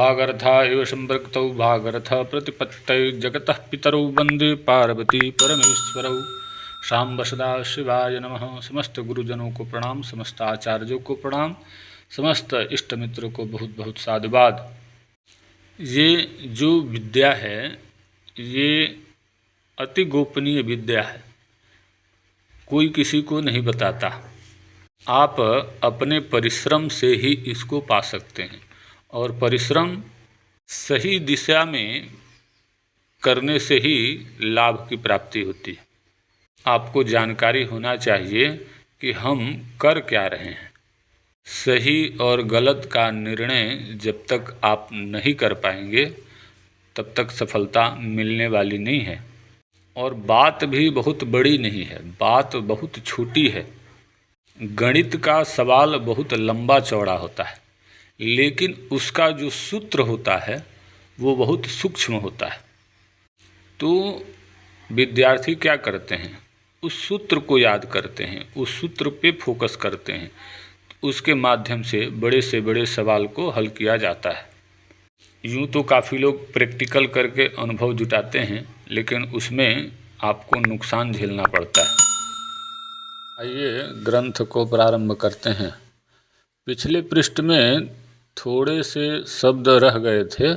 वागर्था इव संपृक्तौ भागर्थ प्रतिपत्तये जगतः पितरौ वंदे पार्वती परमेश्वरौ। शाम्ब सदा शिवाय नमः। समस्त गुरुजनों को प्रणाम, समस्त आचार्यों को प्रणाम, समस्त इष्ट मित्रों को बहुत बहुत साधुवाद। ये जो विद्या है ये अति गोपनीय विद्या है, कोई किसी को नहीं बताता। आप अपने परिश्रम से ही इसको पा सकते हैं और परिश्रम सही दिशा में करने से ही लाभ की प्राप्ति होती है। आपको जानकारी होना चाहिए कि हम कर क्या रहे हैं। सही और गलत का निर्णय जब तक आप नहीं कर पाएंगे तब तक सफलता मिलने वाली नहीं है। और बात भी बहुत बड़ी नहीं है, बात बहुत छोटी है। गणित का सवाल बहुत लंबा चौड़ा होता है, लेकिन उसका जो सूत्र होता है वो बहुत सूक्ष्म होता है। तो विद्यार्थी क्या करते हैं, उस सूत्र को याद करते हैं, उस सूत्र पे फोकस करते हैं, उसके माध्यम से बड़े सवाल को हल किया जाता है। यूँ तो काफ़ी लोग प्रैक्टिकल करके अनुभव जुटाते हैं, लेकिन उसमें आपको नुकसान झेलना पड़ता है। आइए ग्रंथ को प्रारंभ करते हैं। पिछले पृष्ठ में थोड़े से शब्द रह गए थे,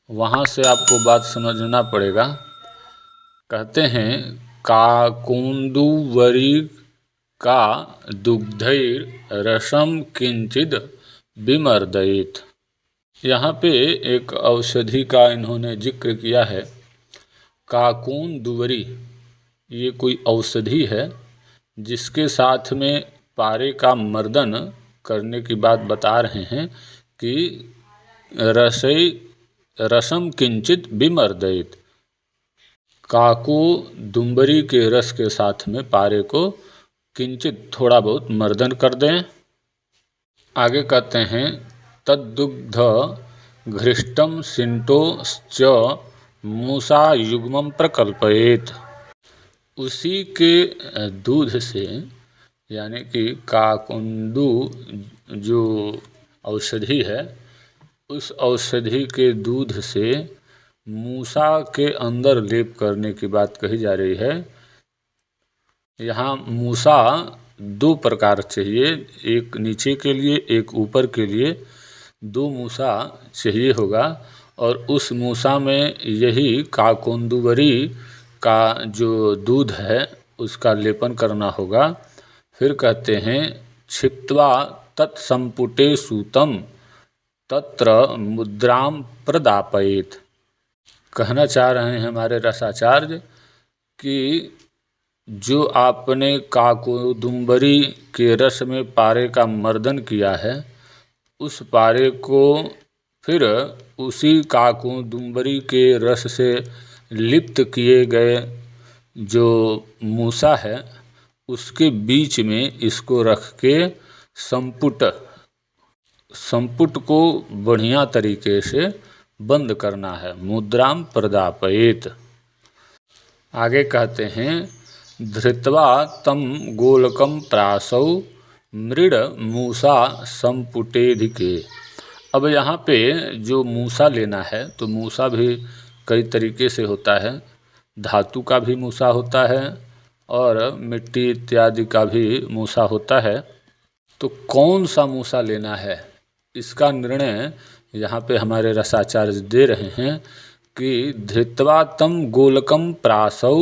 वहाँ से आपको बात समझना पड़ेगा। कहते हैं काकुंदुवरी का दुग्धैर रसम किंचिद विमर्दयेत। यहाँ पे एक औषधि का इन्होंने जिक्र किया है। काकुंदुवरी ये कोई औषधि है जिसके साथ में पारे का मर्दन करने की बात बता रहे हैं कि रसम किंचित विमर्दयेत। काकुंदुवरी के रस के साथ में पारे को किंचित थोड़ा बहुत मर्दन कर दें। आगे कहते हैं तद्दुग्ध घृष्टम सिंटो च मूसा युग्मम प्रकल्पयेत। उसी के दूध से, यानी कि काकुंदु जो औषधि है, उस औषधि के दूध से मूसा के अंदर लेप करने की बात कही जा रही है। यहाँ मूसा दो प्रकार चाहिए, एक नीचे के लिए एक ऊपर के लिए, दो मूसा चाहिए होगा। और उस मूसा में यही काकुंदुवरी का जो दूध है उसका लेपन करना होगा। फिर कहते हैं क्षिप्त्वा तत्संपुटे सूतम तत्र मुद्राम प्रदापयेत। कहना चाह रहे हैं हमारे रसाचार्य कि जो आपने काकुंदुवरी के रस में पारे का मर्दन किया है, उस पारे को फिर उसी काकुंदुवरी के रस से लिप्त किए गए जो मूसा है उसके बीच में इसको रख के संपुट को बढ़िया तरीके से बंद करना है। मुद्राम प्रदापयेत। आगे कहते हैं धृत्वा तम गोलकम प्रासौ मृड मूसा संपुटेधिके। अब यहाँ पे जो मूसा लेना है, तो मूसा भी कई तरीके से होता है। धातु का भी मूसा होता है और मिट्टी इत्यादि का भी मूसा होता है। तो कौन सा मूसा लेना है इसका निर्णय यहाँ पे हमारे रसाचार्य दे रहे हैं कि धृत्वा तम गोलकम प्रासौ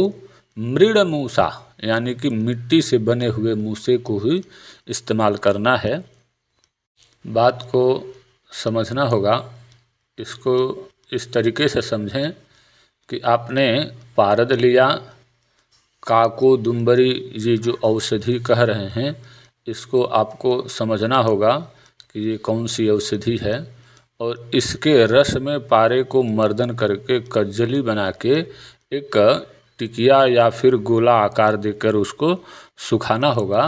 मृड मूसा, यानी कि मिट्टी से बने हुए मूसे को ही इस्तेमाल करना है। बात को समझना होगा। इसको इस तरीके से समझें कि आपने पारद लिया, काकुंदुवरी ये जो औषधि कह रहे हैं इसको आपको समझना होगा कि ये कौन सी औषधि है, और इसके रस में पारे को मर्दन करके कज्जली बना के एक टिकिया या फिर गोला आकार देकर उसको सुखाना होगा।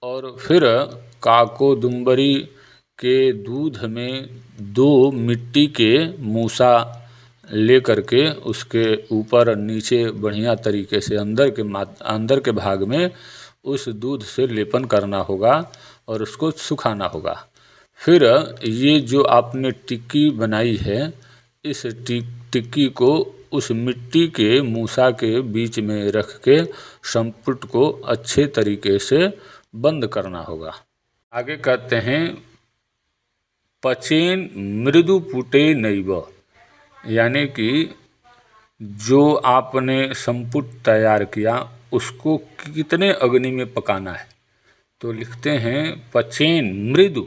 और फिर काकुंदुवरी के दूध में दो मिट्टी के मूसा ले करके उसके ऊपर नीचे बढ़िया तरीके से अंदर के भाग में उस दूध से लेपन करना होगा और उसको सुखाना होगा। फिर ये जो आपने टिक्की बनाई है, इस टिक्की को उस मिट्टी के मूसा के बीच में रख के संपुट को अच्छे तरीके से बंद करना होगा। आगे कहते हैं पचेन मृदु पुटे नैव, यानी कि जो आपने संपुट तैयार किया उसको कितने अग्नि में पकाना है। तो लिखते हैं पचेन मृदु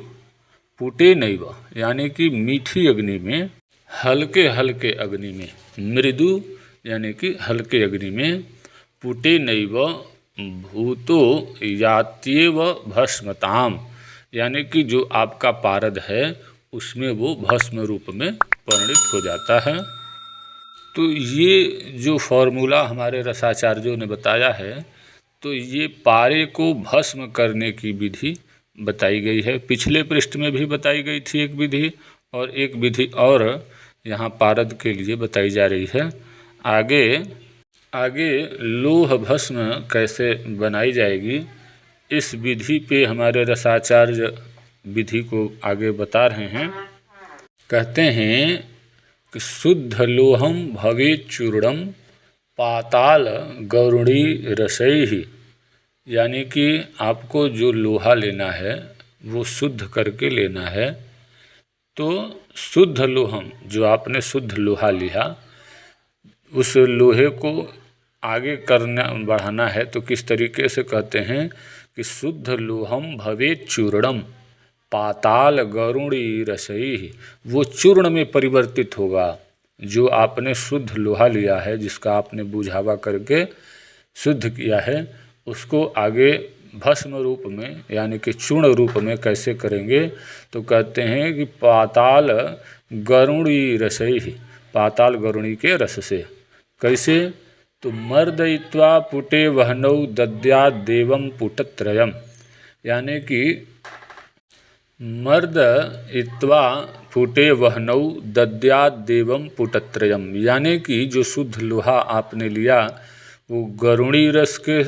पुटे नैव, यानी कि मीठी अग्नि में, हल्के हल्के अग्नि में, मृदु यानी कि हल्के अग्नि में, पुटे नैव भूतो यात्येव भस्मताम, यानी कि जो आपका पारद है उसमें वो भस्म रूप में परिणित हो जाता है। तो ये जो फॉर्मूला हमारे रसाचार्यों ने बताया है, तो ये पारे को भस्म करने की विधि बताई गई है। पिछले पृष्ठ में भी बताई गई थी एक विधि, और एक विधि और यहाँ पारद के लिए बताई जा रही है। आगे लोह भस्म कैसे बनाई जाएगी, इस विधि पे हमारे रसाचार्य विधि को आगे बता रहे हैं। कहते हैं कि शुद्ध लोहम भवेत् चूर्णम पाताल गरुड़ी रसैहि, यानी कि आपको जो लोहा लेना है वो शुद्ध करके लेना है। तो शुद्ध लोहम, जो आपने शुद्ध लोहा लिया, उस लोहे को आगे करना बढ़ाना है। तो किस तरीके से कहते हैं कि शुद्ध लोहम भवेत् चूर्णम पाताल गरुड़ी रसैहि, वो चूर्ण में परिवर्तित होगा। जो आपने शुद्ध लोहा लिया है, जिसका आपने बुझावा करके शुद्ध किया है, उसको आगे भस्म रूप में यानी कि चूर्ण रूप में कैसे करेंगे। तो कहते हैं कि पाताल गरुड़ी रसैहि, पाताल गरुड़ी के रस से। कैसे? तो मर्दयित्वा पुटे वहनौ दद्यात् देवं पुटत्रयम्, यानी कि मर्दयित्वा पुटे वहनौ दद्यात् देवं पुटत्रयम्, यानी कि जो शुद्ध लोहा आपने लिया वो गरुड़ी रस के,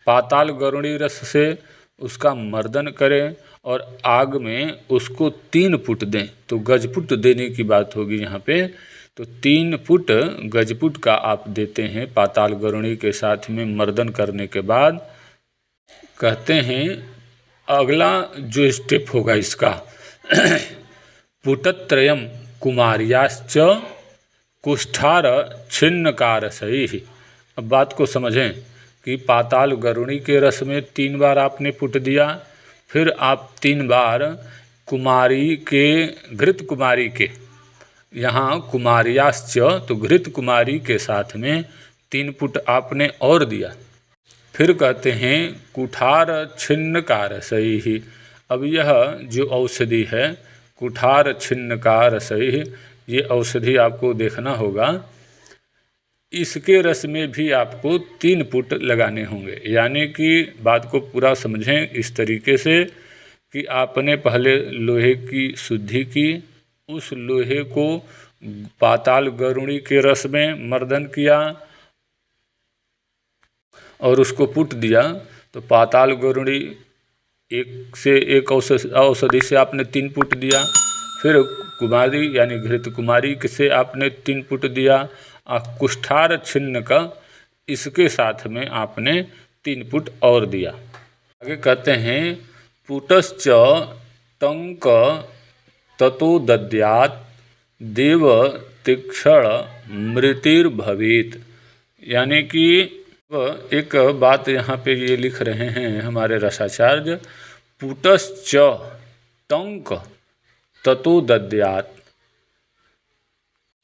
पाताल गरुड़ी रस से उसका मर्दन करें और आग में उसको 3 पुट दें। तो गजपुट देने की बात होगी यहाँ पे। तो 3 पुट गजपुट का आप देते हैं पाताल गरुड़ी के साथ में मर्दन करने के बाद। कहते हैं अगला जो स्टेप होगा इसका पुटत्रयम कुमार्याश्च कुष्ठार छिन्नकारसैहि। अब बात को समझें कि पाताल गरुड़ी के रस में 3 बार आपने पुट दिया, फिर आप 3 बार कुमारी के, घृत कुमारी के, यहाँ कुमार्याश्च तो घृत कुमारी के साथ में 3 पुट आपने और दिया। फिर कहते हैं कुठार छिन्नकारसैहि। अब यह जो औषधि है कुठार छिन्नकारसैहि, ये औषधि आपको देखना होगा। इसके रस में भी आपको 3 पुट लगाने होंगे। यानी कि बात को पूरा समझें इस तरीके से कि आपने पहले लोहे की शुद्धि की, उस लोहे को पाताल गरुड़ी के रस में मर्दन किया और उसको पुट दिया। तो पाताल गरुड़ी एक से एक औषधि से आपने 3 पुट दिया, फिर कुमारी यानी घृत कुमारी से आपने 3 पुट दिया, और कुष्ठार छिन्न का इसके साथ में आपने 3 पुट और दिया। आगे कहते हैं पुटश्च टंक ततो दद्यात् देव तीक्ष्ण मृतिर्भवेत्, यानी कि एक बात यहाँ पे ये लिख रहे हैं हमारे रसाचार्य, पुटश्च टंक ततो दद्यात्।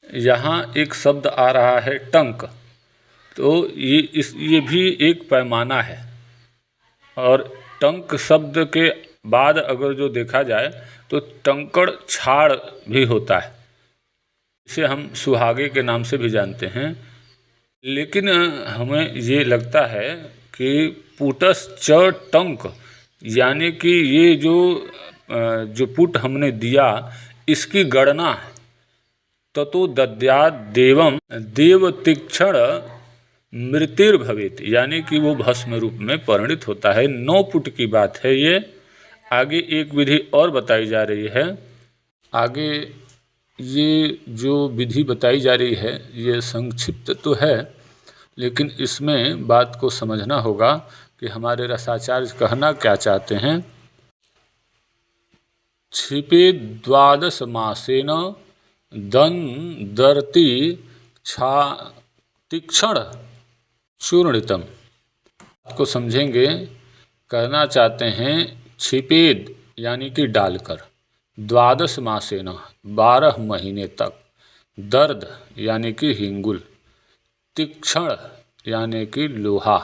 यहाँ एक शब्द आ रहा है टंक, तो ये भी एक पैमाना है। और टंक शब्द के बाद अगर जो देखा जाए तो टंकड़ छाड़ भी होता है, इसे हम सुहागे के नाम से भी जानते हैं। लेकिन हमें ये लगता है कि पुटश्च टंक, यानी कि ये जो पुट हमने दिया इसकी गणना है। ततो दद्यात् देवम देव तीक्ष्ण मृतिर्भवेत्, यानी कि वो भस्म रूप में परिणित होता है। 9 पुट की बात है ये। आगे एक विधि और बताई जा रही है। आगे ये जो विधि बताई जा रही है ये संक्षिप्त तो है, लेकिन इसमें बात को समझना होगा कि हमारे रसाचार्य कहना क्या चाहते हैं। क्षिपे 12 मासेन दर्ति छा तीक्ष्ण चूर्णितम को समझेंगे। कहना चाहते हैं क्षिपेद यानी कि डालकर, 12 मासेन 12 महीने तक, दर्द यानी कि हिंगुल, तीक्ष्ण यानी कि लोहा,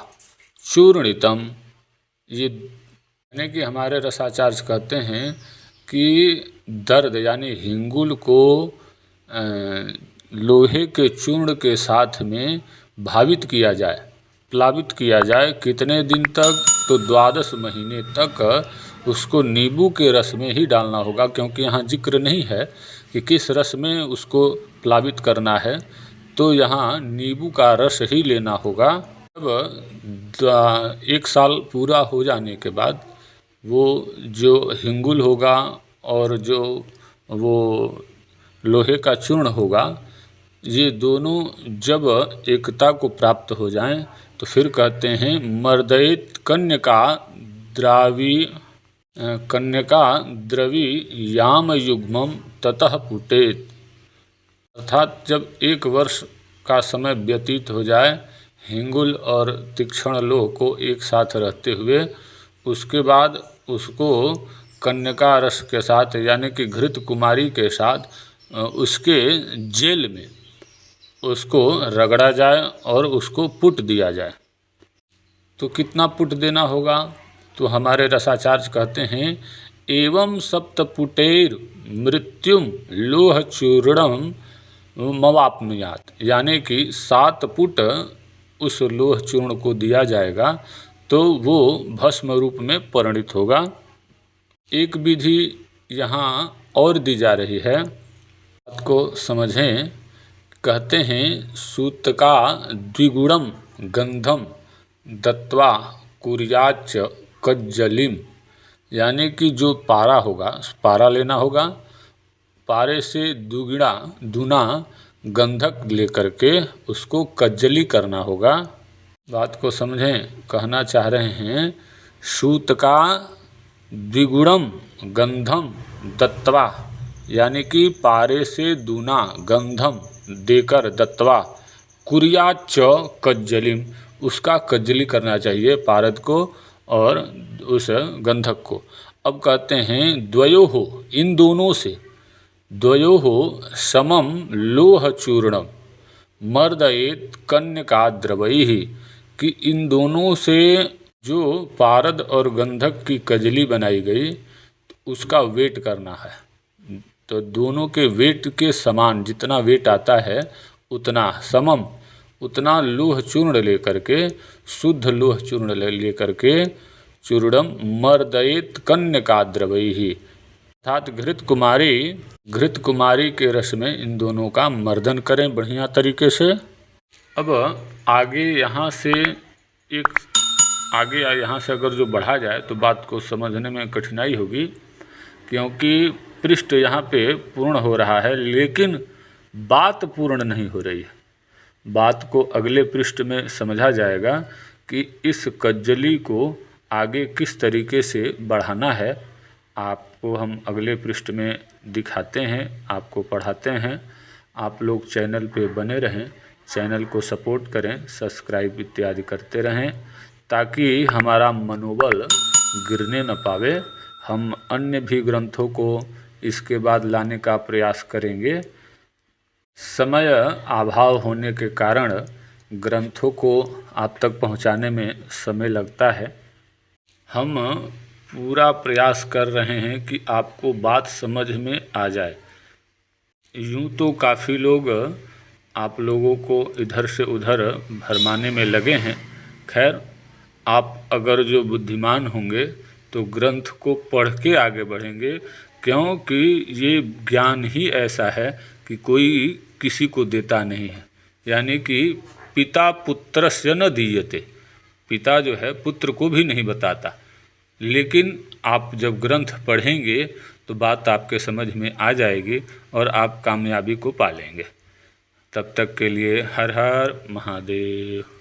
चूर्णितम ये यानी कि हमारे रसाचार्य कहते हैं कि दर्द यानी हिंगुल को लोहे के चूर्ण के साथ में भावित किया जाए, प्लावित किया जाए। कितने दिन तक? तो 12 महीने तक उसको नींबू के रस में ही डालना होगा, क्योंकि यहाँ जिक्र नहीं है कि किस रस में उसको प्लावित करना है, तो यहाँ नींबू का रस ही लेना होगा। जब 1 साल पूरा हो जाने के बाद वो जो हिंगुल होगा और जो वो लोहे का चूर्ण होगा, ये दोनों जब एकता को प्राप्त हो जाएं तो फिर कहते हैं मर्दयित कन्यका द्रवी याम युग्मम ततः पुटेत। अर्थात जब 1 वर्ष का समय व्यतीत हो जाए हिंगुल और तीक्ष्ण लोह को एक साथ रहते हुए, उसके बाद उसको कन्यका रस के साथ यानी कि घृत कुमारी के साथ उसके जेल में उसको रगड़ा जाए और उसको पुट दिया जाए। तो कितना पुट देना होगा? तो हमारे रसाचार्य कहते हैं एवं सप्तपुटेर मृत्युम लोह चूर्णम मवाप्नुयात, यानी कि 7 पुट उस लोह चूर्ण को दिया जाएगा तो वो भस्म रूप में परिणित होगा। एक विधि यहाँ और दी जा रही है, बात को समझें। कहते हैं सूतका द्विगुणम गंधम दत्वा कुर्याच कज्जलिम, यानी कि जो पारा होगा, पारा लेना होगा, पारे से दूना गंधक लेकर के उसको कज्जली करना होगा। बात को समझें। कहना चाह रहे हैं सूतका द्विगुणम गंधम दत्वा, यानी कि पारे से दूना गंधम देकर दत्वा कुर्याच कज्जलिम, उसका कज्जली करना चाहिए पारद को और उस गंधक को। अब कहते हैं द्वयोः, इन दोनों से, द्वयोः समम लोह चूर्णम मर्दयेत कन्यका द्रवैः, कि इन दोनों से जो पारद और गंधक की कजली बनाई गई उसका वेट करना है। तो दोनों के वेट के समान जितना वेट आता है उतना समम, उतना लोह चूर्ण लेकर के, शुद्ध लोह चूर्ण लेकर के चूर्णम मर्दयेत कन्यका द्रवैः, अर्थात घृत कुमारी के रस में इन दोनों का मर्दन करें बढ़िया तरीके से। अब आगे यहाँ से अगर जो बढ़ा जाए तो बात को समझने में कठिनाई होगी, क्योंकि पृष्ठ यहाँ पे पूर्ण हो रहा है लेकिन बात पूर्ण नहीं हो रही है। बात को अगले पृष्ठ में समझा जाएगा कि इस कज्जली को आगे किस तरीके से बढ़ाना है। आपको हम अगले पृष्ठ में दिखाते हैं, आपको पढ़ाते हैं। आप लोग चैनल पे बने रहें, चैनल को सपोर्ट करें, सब्सक्राइब इत्यादि करते रहें ताकि हमारा मनोबल गिरने न पावे। हम अन्य भी ग्रंथों को इसके बाद लाने का प्रयास करेंगे। समय अभाव होने के कारण ग्रंथों को आप तक पहुंचाने में समय लगता है। हम पूरा प्रयास कर रहे हैं कि आपको बात समझ में आ जाए। यूँ तो काफ़ी लोग आप लोगों को इधर से उधर भरमाने में लगे हैं। खैर, आप अगर जो बुद्धिमान होंगे तो ग्रंथ को पढ़ के आगे बढ़ेंगे, क्योंकि ये ज्ञान ही ऐसा है कि कोई किसी को देता नहीं है। यानी कि पिता पुत्रस्य न दीयते, पिता जो है पुत्र को भी नहीं बताता। लेकिन आप जब ग्रंथ पढ़ेंगे तो बात आपके समझ में आ जाएगी और आप कामयाबी को पा लेंगे। तब तक के लिए हर हर महादेव।